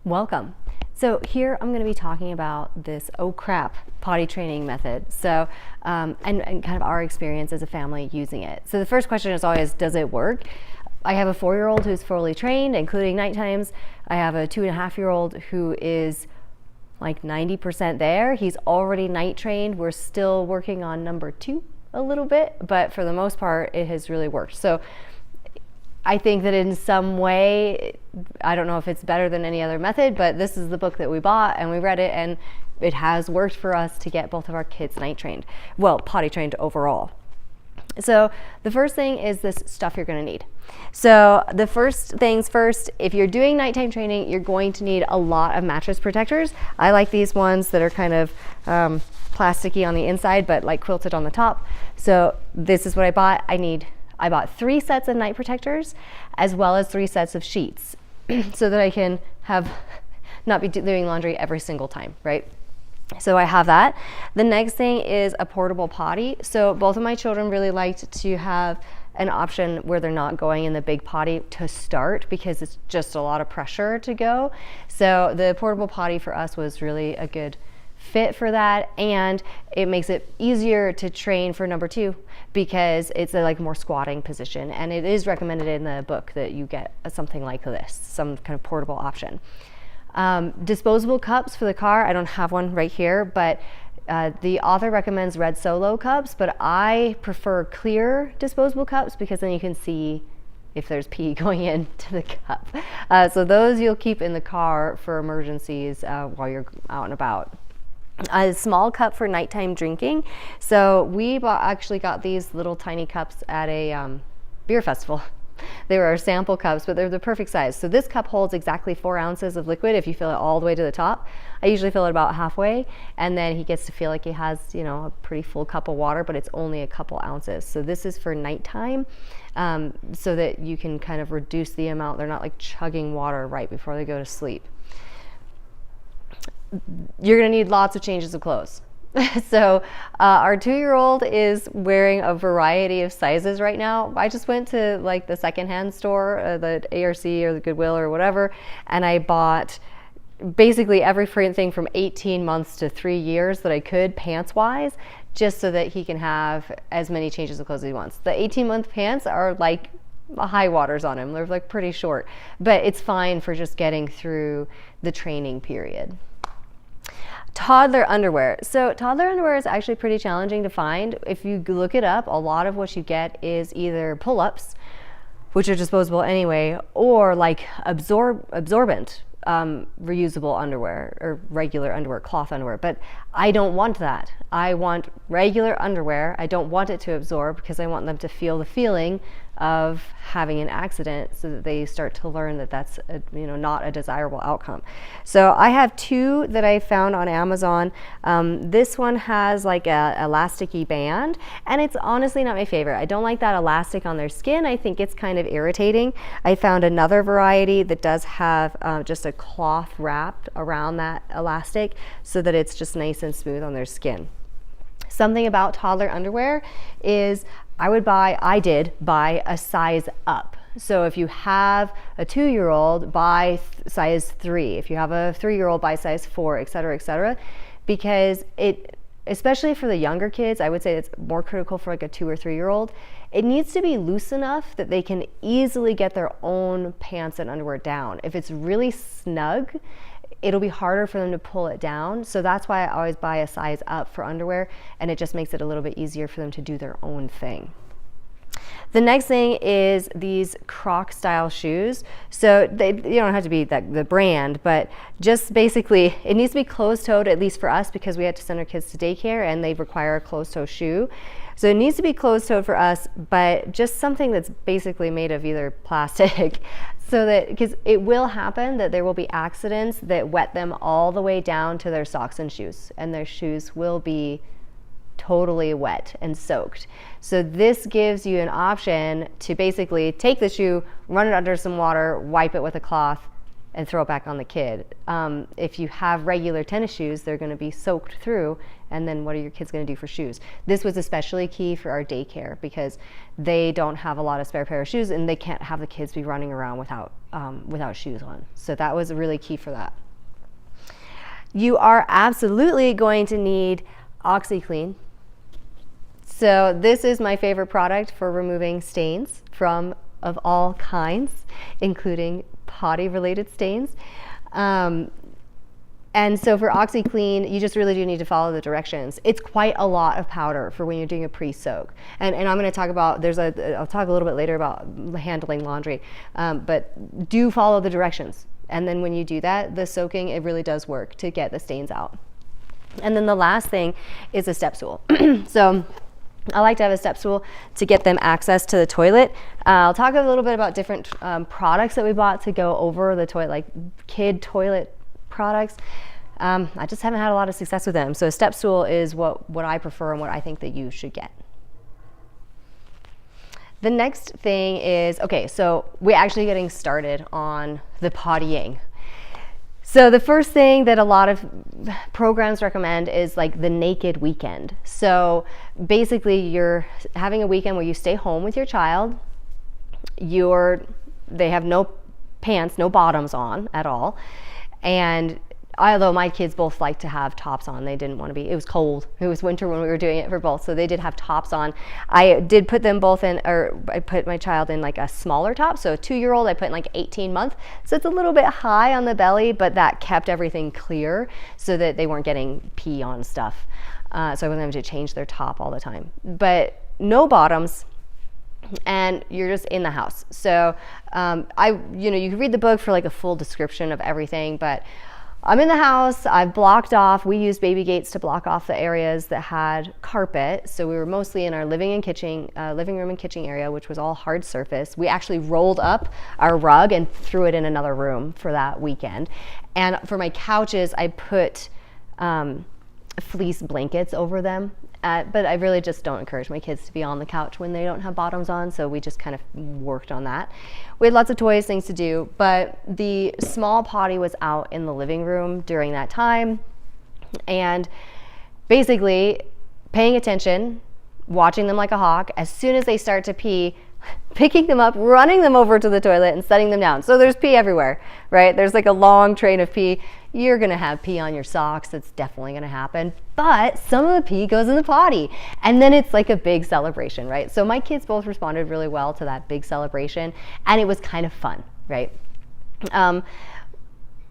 Welcome. So here I'm going to be talking about this oh crap potty training method. So and kind of our experience as a family using it. So the first question is always, does it work? I have a 4-year-old who's fully trained, including night times. I have a 2.5-year-old who is like 90% there. He's already night trained. We're still working on number 2 a little bit, but for the most part, it has really worked. So I think that in some way, I don't know if it's better than any other method, but this is the book that we bought and we read it, and it has worked for us to get both of our kids night trained. Well, potty trained overall. So the first thing is this stuff you're going to need. So the first things first, if you're doing nighttime training, you're going to need a lot of mattress protectors. I like these ones that are kind of plasticky on the inside, but like quilted on the top. So this is what I bought. I bought 3 sets of night protectors as well as 3 sets of sheets so that I can not be doing laundry every single time, right? So I have that. The next thing is a portable potty. So both of my children really liked to have an option where they're not going in the big potty to start because it's just a lot of pressure to go. So the portable potty for us was really a good fit for that, and it makes it easier to train for number 2 because it's a more squatting position, and it is recommended in the book that you get something like this, some kind of portable option. Disposable cups for the car. I don't have one right here, but the author recommends red Solo cups, but I prefer clear disposable cups because then you can see if there's pee going into the cup. So those you'll keep in the car for emergencies while you're out and about. A small cup for nighttime drinking. So we actually got these little tiny cups at a beer festival. They were our sample cups, but they're the perfect size. So this cup holds exactly 4 ounces of liquid if you fill it all the way to the top. I usually fill it about halfway, and then he gets to feel like he has, a pretty full cup of water, but it's only a couple ounces. So this is for nighttime, so that you can kind of reduce the amount. They're not like chugging water right before they go to sleep. You're going to need lots of changes of clothes. So our 2-year-old is wearing a variety of sizes right now. I just went to the secondhand store, the ARC or the Goodwill or whatever, and I bought basically everything from 18 months to 3 years that I could pants wise, just so that he can have as many changes of clothes as he wants. The 18-month pants are like high waters on him. They're pretty short, but it's fine for just getting through the training period. Toddler underwear. So toddler underwear is actually pretty challenging to find. If you look it up, a lot of what you get is either pull-ups, which are disposable anyway, or absorbent reusable underwear or regular underwear, cloth underwear. But I don't want that. I want regular underwear. I don't want it to absorb because I want them to feel the feeling of having an accident so that they start to learn that that's not a desirable outcome. So I have 2 that I found on Amazon. This one has like a elasticy band, and it's honestly not my favorite. I don't like that elastic on their skin. I think it's kind of irritating. I found another variety that does have just a cloth wrapped around that elastic so that it's just nice and smooth on their skin. Something about toddler underwear is I did buy a size up. So if you have a 2-year-old, buy size 3. If you have a 3-year-old, buy size 4, et cetera, because especially for the younger kids, I would say it's more critical for like a 2 or 3-year-old. It needs to be loose enough that they can easily get their own pants and underwear down. If it's really snug, it'll be harder for them to pull it down. So that's why I always buy a size up for underwear, and it just makes it a little bit easier for them to do their own thing. The next thing is these Croc style shoes. So you don't have to be the brand, but just basically it needs to be closed-toed, at least for us, because we had to send our kids to daycare and they require a closed-toe shoe. So it needs to be closed-toed for us, but just something that's basically made of either plastic so that, because it will happen that there will be accidents that wet them all the way down to their socks and shoes, and their shoes will be totally wet and soaked. So this gives you an option to basically take the shoe, run it under some water, wipe it with a cloth, and throw it back on the kid. If you have regular tennis shoes, they're going to be soaked through, and then what are your kids going to do for shoes? This was especially key for our daycare because they don't have a lot of spare pair of shoes, and they can't have the kids be running around without shoes on. So that was really key for that. You are absolutely going to need OxiClean. So this is my favorite product for removing stains of all kinds, including potty-related stains. And so for OxiClean, you just really do need to follow the directions. It's quite a lot of powder for when you're doing a pre-soak. And I'm going to talk about, I'll talk a little bit later about handling laundry, but do follow the directions. And then when you do that, the soaking, it really does work to get the stains out. And then the last thing is a step stool. So I like to have a step stool to get them access to the toilet. I'll talk a little bit about different products that we bought to go over the toilet, like kid toilet products. I just haven't had a lot of success with them. So a step stool is what I prefer and what I think that you should get. The next thing is, okay, so we're actually getting started on the pottying. So the first thing that a lot of programs recommend is like the naked weekend. So basically you're having a weekend where you stay home with your child. They have no pants, no bottoms on at all. And although my kids both like to have tops on, they didn't want to be, it was cold. It was winter when we were doing it for both, so they did have tops on. I did put them both in, or I put my child in like a smaller top. So a 2-year-old, I put in like 18 months. So it's a little bit high on the belly, but that kept everything clear so that they weren't getting pee on stuff. So I wasn't having to change their top all the time. But no bottoms, and you're just in the house. So you can read the book for like a full description of everything, but I'm in the house, I've blocked off, we used baby gates to block off the areas that had carpet. So we were mostly in our living room and kitchen area, which was all hard surface. We actually rolled up our rug and threw it in another room for that weekend. And for my couches, I put fleece blankets over them. But I really just don't encourage my kids to be on the couch when they don't have bottoms on, so we just kind of worked on that. We had lots of toys, things to do, but the small potty was out in the living room during that time, and basically paying attention, watching them like a hawk. As soon as they start to pee, picking them up, running them over to the toilet and setting them down. So there's pee everywhere, right? There's like a long train of pee. You're gonna have pee on your socks. That's definitely gonna happen. But some of the pee goes in the potty. And then it's like a big celebration, right? So my kids both responded really well to that big celebration. And it was kind of fun, right?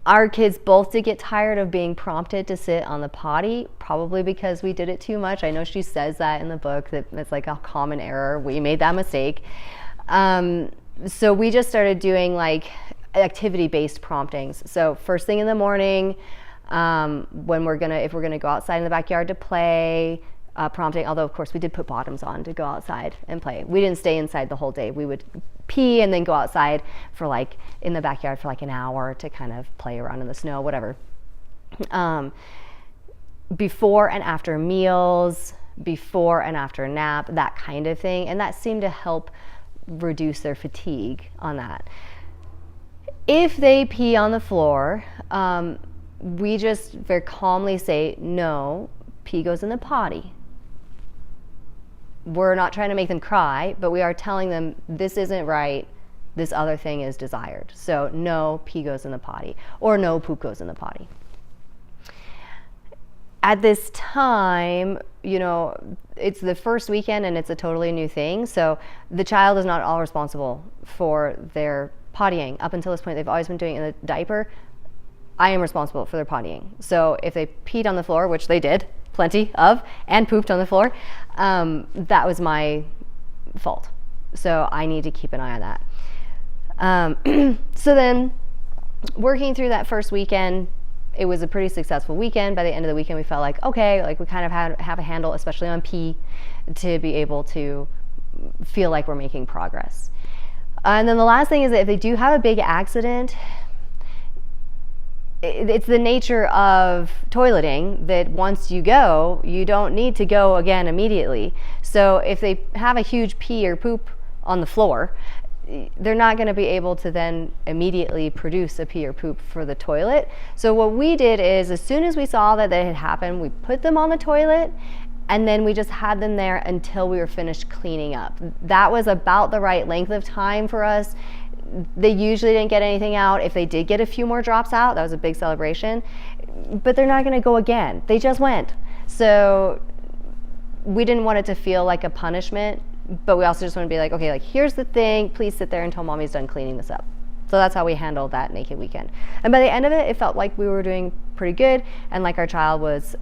Our kids both did get tired of being prompted to sit on the potty, probably because we did it too much. I know she says that in the book, that it's like a common error. We made that mistake. So we just started doing like activity-based promptings. So first thing in the morning, if we're gonna go outside in the backyard to play, prompting, although of course we did put bottoms on to go outside and play. We didn't stay inside the whole day. We would pee and then go outside for like in the backyard for like an hour to kind of play around in the snow, whatever. Before and after meals, before and after a nap, that kind of thing. And that seemed to help reduce their fatigue on that. If they pee on the floor, we just very calmly say, no, pee goes in the potty. We're not trying to make them cry, but we are telling them this isn't right, this other thing is desired. So no, pee goes in the potty, or no, poop goes in the potty. At this time, it's the first weekend and it's a totally new thing. So the child is not all responsible for their pottying. Up until this point, they've always been doing it in a diaper. I am responsible for their pottying. So if they peed on the floor, which they did, plenty of, and pooped on the floor, that was my fault. So I need to keep an eye on that. So then, working through that first weekend, it was a pretty successful weekend. By the end of the weekend, we felt like, okay, like we kind of have a handle, especially on pee, to be able to feel like we're making progress. And then the last thing is that if they do have a big accident, it's the nature of toileting that once you go, you don't need to go again immediately. So if they have a huge pee or poop on the floor, they're not going to be able to then immediately produce a pee or poop for the toilet. So what we did is, as soon as we saw that had happened, we put them on the toilet, and then we just had them there until we were finished cleaning up. That was about the right length of time for us. They usually didn't get anything out. If they did get a few more drops out, that was a big celebration. But they're not going to go again. They just went. So we didn't want it to feel like a punishment, but we also just want to be like, okay, like, here's the thing. Please sit there until mommy's done cleaning this up. So that's how we handled that naked weekend. And by the end of it, it felt like we were doing pretty good, and like our child was,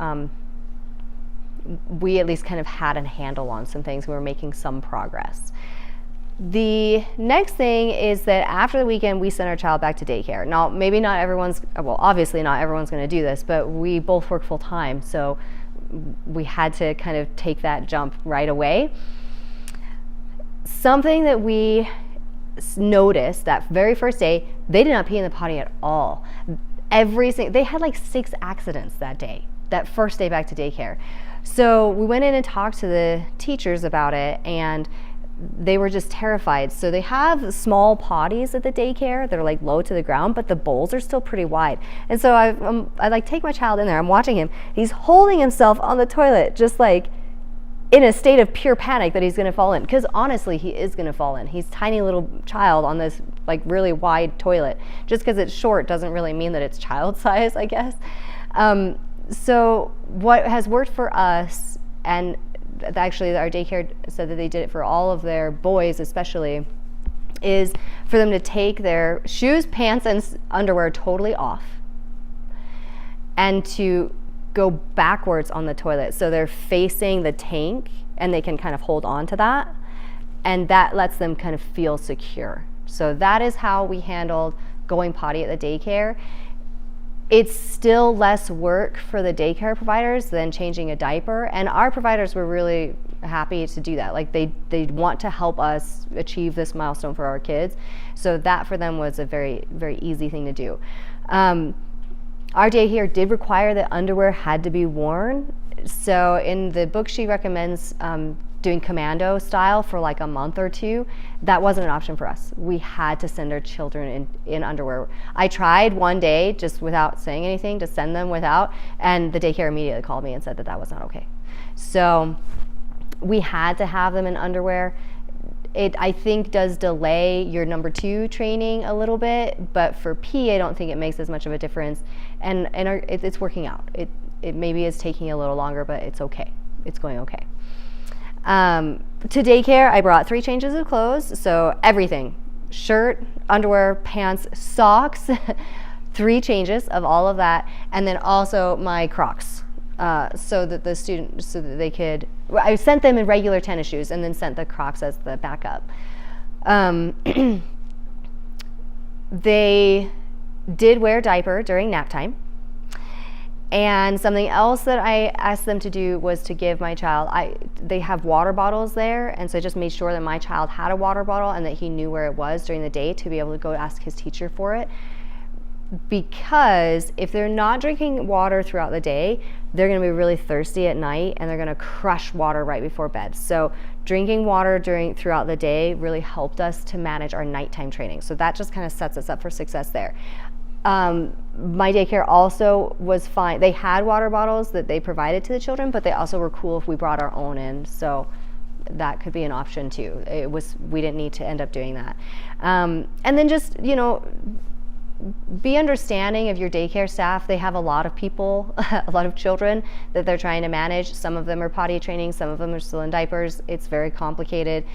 we at least kind of had a handle on some things. We were making some progress. The next thing is that after the weekend, we sent our child back to daycare. Now, maybe not everyone's, well, obviously not everyone's going to do this, but we both work full time, so we had to kind of take that jump right away. Something that we noticed that very first day, they did not pee in the potty at all. They had like 6 accidents that day, that first day back to daycare. So we went in and talked to the teachers about it, and they were just terrified. So they have small potties at the daycare that are like low to the ground, but the bowls are still pretty wide. And so I like take my child in there. I'm watching him. He's holding himself on the toilet, just like in a state of pure panic that he's going to fall in. Because honestly, he is going to fall in. He's a tiny little child on this like really wide toilet. Just because it's short doesn't really mean that it's child size, I guess. So what has worked for us, and actually our daycare said that they did it for all of their boys especially, is for them to take their shoes, pants, and underwear totally off and to go backwards on the toilet. So they're facing the tank and they can kind of hold on to that, and that lets them kind of feel secure. So that is how we handled going potty at the daycare. It's still less work for the daycare providers than changing a diaper, and our providers were really happy to do that. Like they want to help us achieve this milestone for our kids, so that for them was a very, very easy thing to do. Our daycare did require that underwear had to be worn, so in the book she recommends doing commando style for like a month or 2. That wasn't an option for us. We had to send our children in underwear. I tried one day just without saying anything to send them without, and the daycare immediately called me and said that that was not okay. So we had to have them in underwear. It, I think, does delay your number 2 training a little bit, but for P, I don't think it makes as much of a difference, and it's working out. It maybe is taking a little longer, but it's okay. It's going okay. To daycare, I brought 3 changes of clothes, so everything: shirt, underwear, pants, socks, 3 changes of all of that, and then also my Crocs, so that they could. I sent them in regular tennis shoes, and then sent the Crocs as the backup. They did wear a diaper during nap time. And something else that I asked them to do was to give my child, they have water bottles there, and so I just made sure that my child had a water bottle and that he knew where it was during the day to be able to go ask his teacher for it. Because if they're not drinking water throughout the day, they're going to be really thirsty at night, and they're going to crush water right before bed. So drinking water throughout the day really helped us to manage our nighttime training. So that just kind of sets us up for success there. My daycare also was fine. They had water bottles that they provided to the children, but they also were cool if we brought our own in. So that could be an option too. We didn't need to end up doing that. And then just, be understanding of your daycare staff. They have a lot of people, a lot of children that they're trying to manage. Some of them are potty training, some of them are still in diapers. It's very complicated.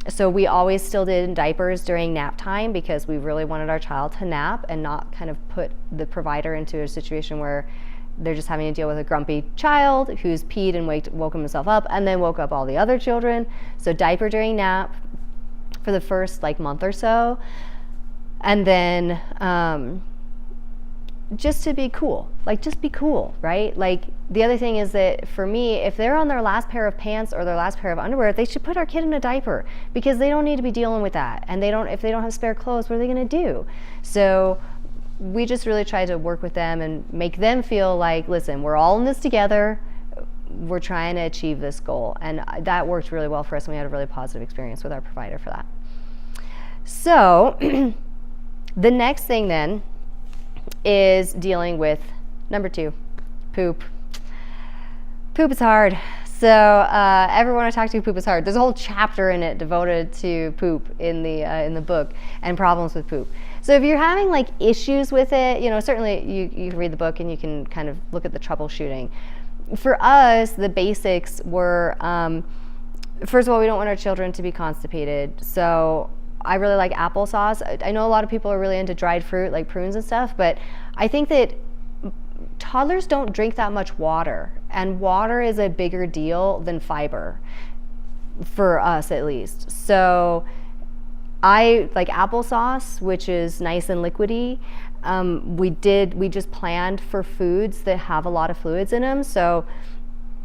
So we always still did diapers during nap time because we really wanted our child to nap and not kind of put the provider into a situation where they're just having to deal with a grumpy child who's peed and woke himself up and then woke up all the other children. So diaper during nap for the first month or so. And then just to be cool, just be cool, right? The other thing is that for me, if they're on their last pair of pants or their last pair of underwear, they should put our kid in a diaper because they don't need to be dealing with that. And if they don't have spare clothes, what are they going to do? So we just really try to work with them and make them feel like, listen, we're all in this together. We're trying to achieve this goal. And that worked really well for us, and we had a really positive experience with our provider for that. So the next thing then is dealing with number 2, poop. Poop is hard. So everyone I talk to, poop is hard. There's a whole chapter in it devoted to poop in the book and problems with poop. So if you're having like issues with it, certainly you can read the book and you can kind of look at the troubleshooting. For us, the basics were, first of all, we don't want our children to be constipated. So I really like applesauce. I know a lot of people are really into dried fruit like prunes and stuff, but I think that toddlers don't drink that much water, and water is a bigger deal than fiber, for us at least. So I like applesauce, which is nice and liquidy. We just planned for foods that have a lot of fluids in them. So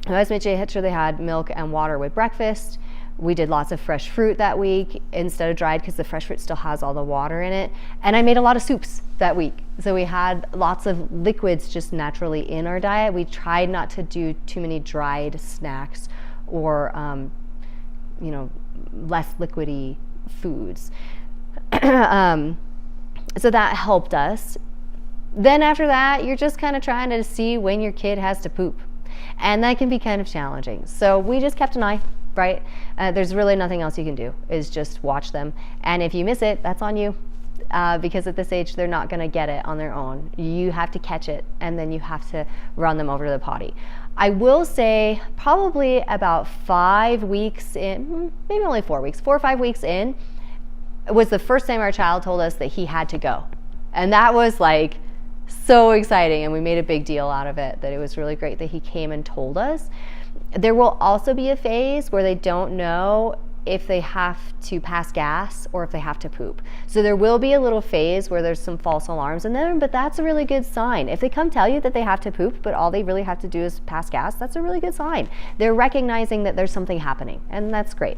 I always made sure they had milk and water with breakfast. We did lots of fresh fruit that week instead of dried, because the fresh fruit still has all the water in it. And I made a lot of soups that week. So we had lots of liquids just naturally in our diet. We tried not to do too many dried snacks or, less liquidy foods. So that helped us. Then after that, you're just kind of trying to see when your kid has to poop. And that can be kind of challenging. So we just kept an eye. Right? There's really nothing else you can do, is just watch them. And if you miss it, that's on you. Because at this age, they're not going to get it on their own. You have to catch it, and then you have to run them over to the potty. I will say probably about 5 weeks in, maybe only 4 weeks, 4 or 5 weeks in, was the first time our child told us that he had to go. And that was like so exciting, and we made a big deal out of it, that it was really great that he came and told us. There will also be a phase where they don't know if they have to pass gas or if they have to poop. So there will be a little phase where there's some false alarms in them, but that's a really good sign. If they come tell you that they have to poop, but all they really have to do is pass gas, that's a really good sign. They're recognizing that there's something happening, and that's great.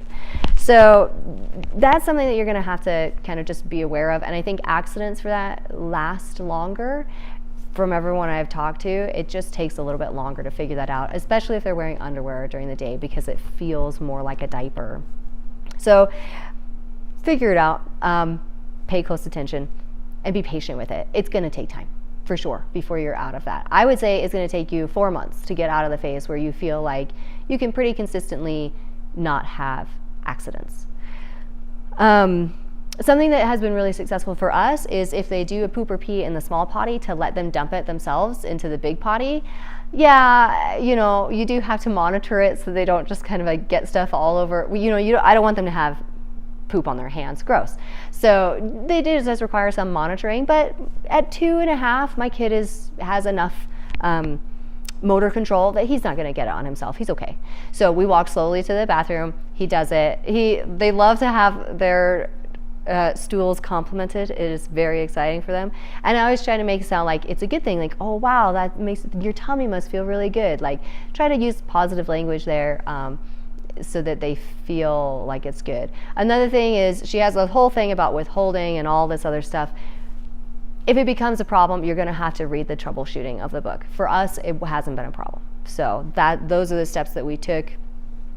So that's something that you're going to have to kind of just be aware of. And I think accidents for that last longer. From everyone I've talked to, it just takes a little bit longer to figure that out, especially if they're wearing underwear during the day, because it feels more like a diaper. So figure it out, pay close attention, and be patient with it. It's going to take time, for sure, before you're out of that. I would say it's going to take you 4 months to get out of the phase where you feel like you can pretty consistently not have accidents. Something that has been really successful for us is if they do a poop or pee in the small potty, to let them dump it themselves into the big potty. Yeah, you do have to monitor it so they don't just kind of like get stuff all over. I don't want them to have poop on their hands. Gross. So it does require some monitoring, but at 2.5, my kid has enough motor control that he's not going to get it on himself. He's okay. So we walk slowly to the bathroom. He does it. They love to have their stools complimented. It is very exciting for them. And I always try to make it sound like it's a good thing. Like, oh wow, that makes your tummy must feel really good. Like, try to use positive language there, so that they feel like it's good. Another thing is, she has a whole thing about withholding and all this other stuff. If it becomes a problem, you're going to have to read the troubleshooting of the book. For us, it hasn't been a problem. So those are the steps that we took.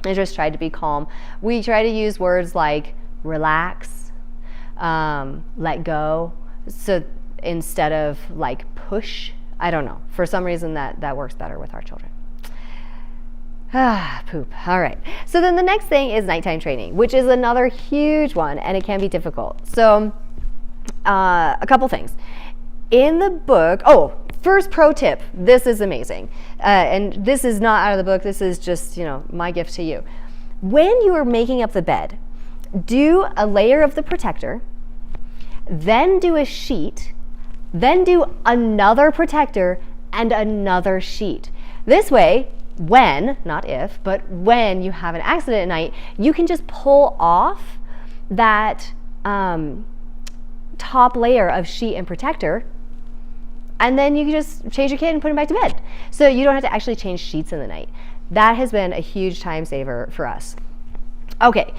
I just tried to be calm. We try to use words like relax, let go, so instead of like push. I don't know, for some reason that works better with our children. Poop. All right, so then the next thing is nighttime training, which is another huge one, and it can be difficult. So a couple things in the book. First pro tip, this is amazing, and this is not out of the book, this is just my gift to you. When you are making up the bed, do a layer of the protector, then do a sheet, then do another protector and another sheet. This way, when, not if, but when you have an accident at night, you can just pull off that top layer of sheet and protector, and then you can just change your kid and put him back to bed. So you don't have to actually change sheets in the night. That has been a huge time saver for us. Okay.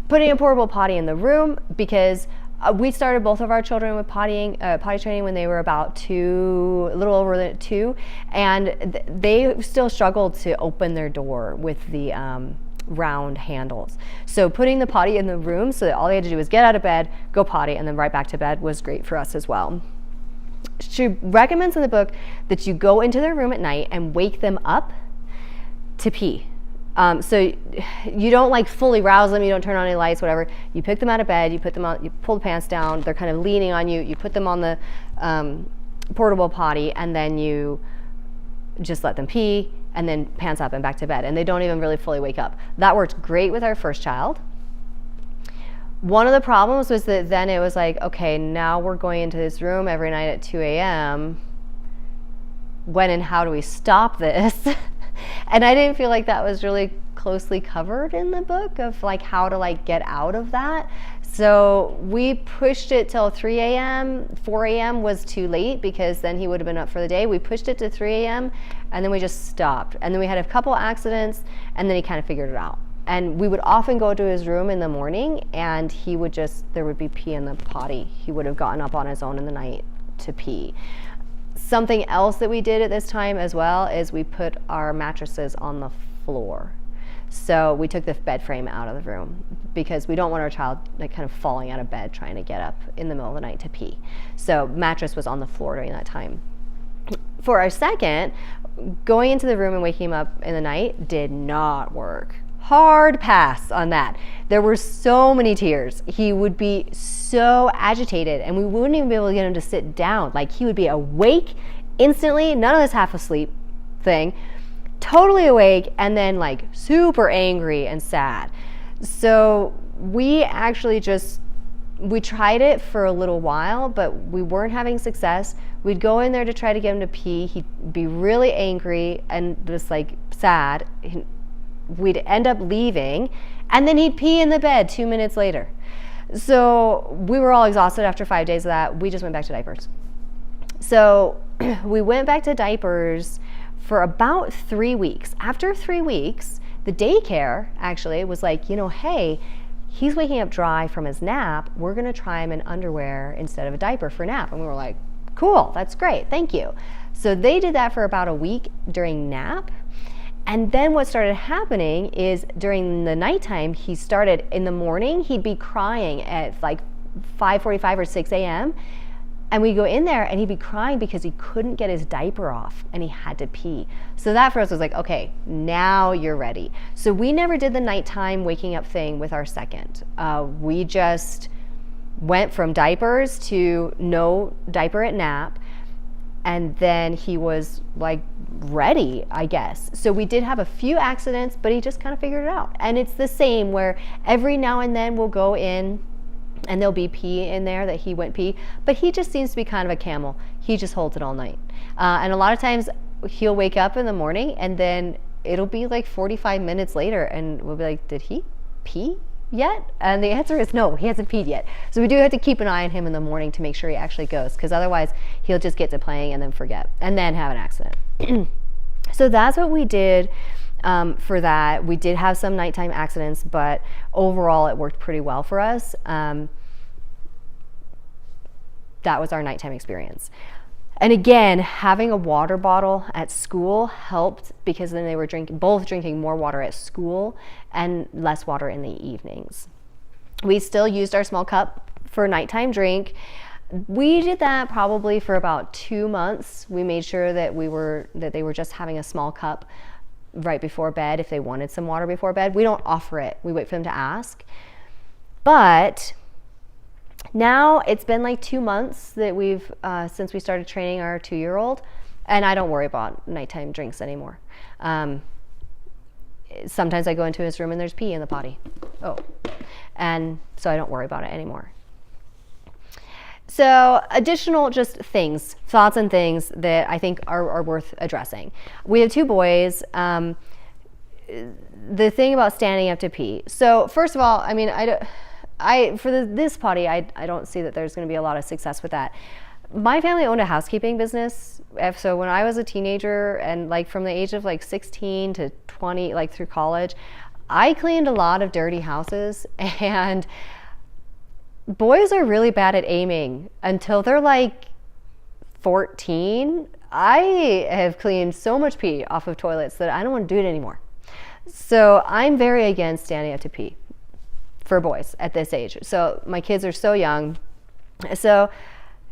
Putting a portable potty in the room, because we started both of our children with potty training when they were about 2, a little over 2, and they still struggled to open their door with the round handles. So putting the potty in the room so that all they had to do was get out of bed, go potty, and then right back to bed was great for us as well. She recommends in the book that you go into their room at night and wake them up to pee. So you don't like fully rouse them, you don't turn on any lights, whatever. You pick them out of bed, you put them on, you pull the pants down, they're kind of leaning on you, you put them on the portable potty, and then you just let them pee, and then pants up and back to bed, and they don't even really fully wake up. That worked great with our first child. One of the problems was that then it was like, okay, now we're going into this room every night at 2 a.m. When and how do we stop this? And I didn't feel like that was really closely covered in the book of like how to like get out of that. So we pushed it till 3 a.m. 4 a.m. was too late because then he would have been up for the day. We pushed it to 3 a.m. and then we just stopped. And then we had a couple accidents and then he kind of figured it out. And we would often go to his room in the morning and he would just, there would be pee in the potty. He would have gotten up on his own in the night to pee. Something else that we did at this time as well is we put our mattresses on the floor. So we took the bed frame out of the room because we don't want our child like kind of falling out of bed trying to get up in the middle of the night to pee. So mattress was on the floor during that time. For our second, going into the room and waking him up in the night did not work. Hard pass on that. There were so many tears. He would be so agitated and we wouldn't even be able to get him to sit down. Like he would be awake instantly, none of this half asleep thing, totally awake, and then like super angry and sad. So we actually we tried it for a little while, but we weren't having success. We'd go in there to try to get him to pee. He'd be really angry and just like sad. We'd end up leaving and then he'd pee in the bed 2 minutes later. So we were all exhausted after 5 days of that. We just went back to diapers. So we went back to diapers for about 3 weeks. After 3 weeks, the daycare actually was like, you know, hey, he's waking up dry from his nap. We're going to try him in underwear instead of a diaper for nap. And we were like, cool, that's great, thank you. So they did that for about a week during nap. And then what started happening is during the nighttime, he started in the morning, he'd be crying at like 5:45 or 6 a.m. And we'd go in there and he'd be crying because he couldn't get his diaper off and he had to pee. So that for us was like, okay, now you're ready. So we never did the nighttime waking up thing with our second. We just went from diapers to no diaper at nap. And then he was like ready, I guess. So we did have a few accidents, but he just kind of figured it out. And it's the same where every now and then we'll go in and there'll be pee in there that he went pee, but he just seems to be kind of a camel. He just holds it all night. And a lot of times he'll wake up in the morning and then it'll be like 45 minutes later and we'll be like, did he pee yet? And the answer is no, he hasn't peed yet. So we do have to keep an eye on him in the morning to make sure he actually goes, because otherwise he'll just get to playing and then forget and then have an accident. So that's what we did for that. We did have some nighttime accidents, but overall it worked pretty well for us. That was our nighttime experience. And again, having a water bottle at school helped because then they were both drinking more water at school and less water in the evenings. We still used our small cup for nighttime drink. We did that probably for about 2 months. We made sure that they were just having a small cup right before bed if they wanted some water before bed. We don't offer it. We wait for them to ask. But now it's been like 2 months that we've since we started training our 2-year-old, and I don't worry about nighttime drinks anymore. Sometimes I go into his room and there's pee in the potty. And so I don't worry about it anymore. So additional just things, thoughts and things that I think are worth addressing. We have 2 boys. The thing about standing up to pee. So first of all, I mean, this potty, I don't see that there's going to be a lot of success with that. My family owned a housekeeping business. So when I was a teenager and like from the age of like 16 to 20, like through college, I cleaned a lot of dirty houses, and boys are really bad at aiming until they're like 14. I have cleaned so much pee off of toilets that I don't want to do it anymore. So I'm very against standing up to pee for boys at this age. So my kids are so young. So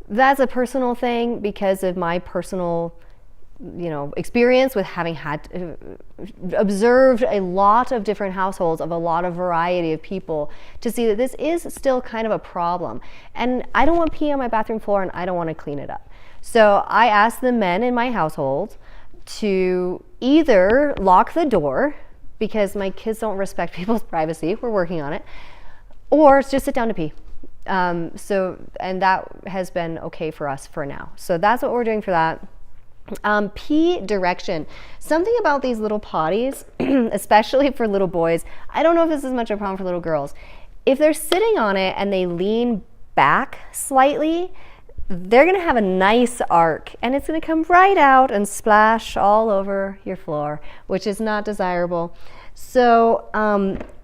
that's a personal thing because of my personal, experience with having had observed a lot of different households of a lot of variety of people to see that this is still kind of a problem. And I don't want pee on my bathroom floor and I don't want to clean it up. So I asked the men in my household to either lock the door because my kids don't respect people's privacy, we're working on it, or just sit down to pee. And that has been okay for us for now. So that's what we're doing for that. Pee direction. Something about these little potties, especially for little boys, I don't know if this is much of a problem for little girls. If they're sitting on it and they lean back slightly, they're going to have a nice arc and it's going to come right out and splash all over your floor, which is not desirable. So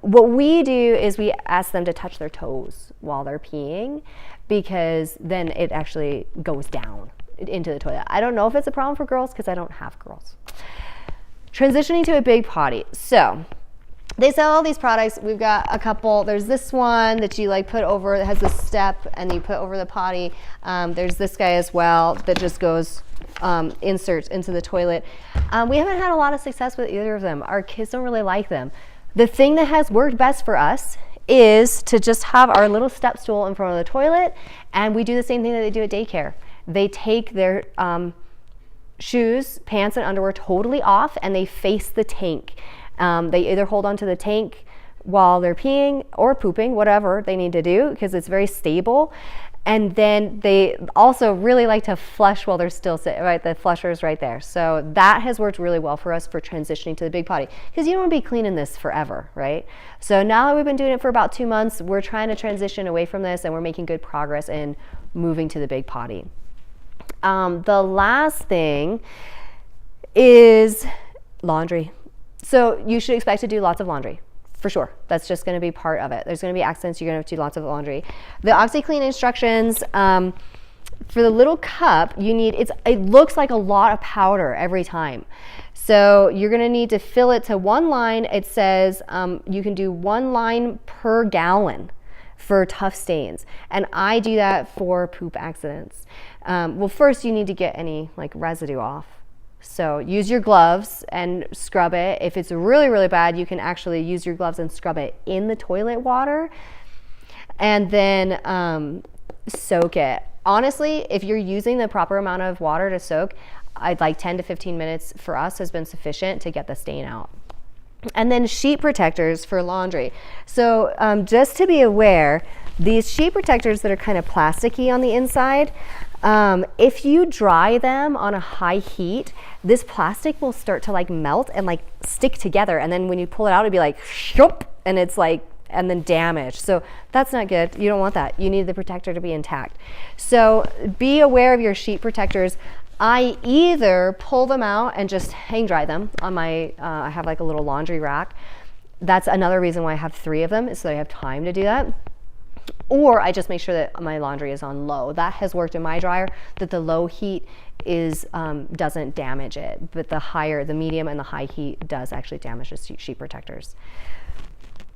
what we do is we ask them to touch their toes while they're peeing because then it actually goes down into the toilet. I don't know if it's a problem for girls because I don't have girls. Transitioning to a big potty. So they sell all these products. We've got a couple. There's this one that you put over that has a step and you put over the potty. There's this guy as well that just goes inserts into the toilet. We haven't had a lot of success with either of them. Our kids don't really like them. The thing that has worked best for us is to just have our little step stool in front of the toilet, and we do the same thing that they do at daycare. They take their shoes, pants, and underwear totally off and they face the tank. They either hold onto the tank while they're peeing or pooping, whatever they need to do, because it's very stable. And then they also really like to flush while they're still sitting, right? The flusher is right there. So that has worked really well for us for transitioning to the big potty, because you don't want to be cleaning this forever, right? So now that we've been doing it for about 2 months, we're trying to transition away from this and we're making good progress in moving to the big potty. The last thing is laundry. So you should expect to do lots of laundry, for sure. That's just going to be part of it. There's going to be accidents. You're going to have to do lots of laundry. The OxiClean instructions, for the little cup, it looks like a lot of powder every time. So you're going to need to fill it to 1 line. It says you can do 1 line per gallon for tough stains. And I do that for poop accidents. Well, first you need to get any residue off. So use your gloves and scrub it. If it's really, really bad, you can actually use your gloves and scrub it in the toilet water and then soak it. Honestly, if you're using the proper amount of water to soak, 10 to 15 minutes for us has been sufficient to get the stain out. And then sheet protectors for laundry. So just to be aware, these sheet protectors that are kind of plasticky on the inside, if you dry them on a high heat, this plastic will start to melt and stick together. And then when you pull it out, it'll be shoop, and it's and then damaged. So that's not good. You don't want that. You need the protector to be intact. So be aware of your sheet protectors. I either pull them out and just hang dry them on my, I have a little laundry rack. That's another reason why I have 3 of them, is so I have time to do that. Or I just make sure that my laundry is on low. That has worked in my dryer, that the low heat doesn't damage it, but the medium and the high heat does actually damage the sheet protectors.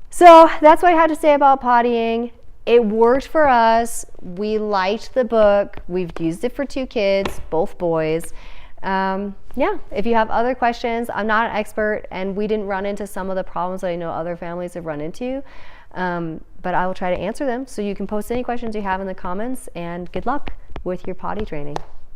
So that's what I had to say about pottying. It worked for us. We liked the book. We've used it for 2 kids, both boys. Yeah, if you have other questions, I'm not an expert and we didn't run into some of the problems that I know other families have run into, but I will try to answer them. So you can post any questions you have in the comments, and good luck with your potty training.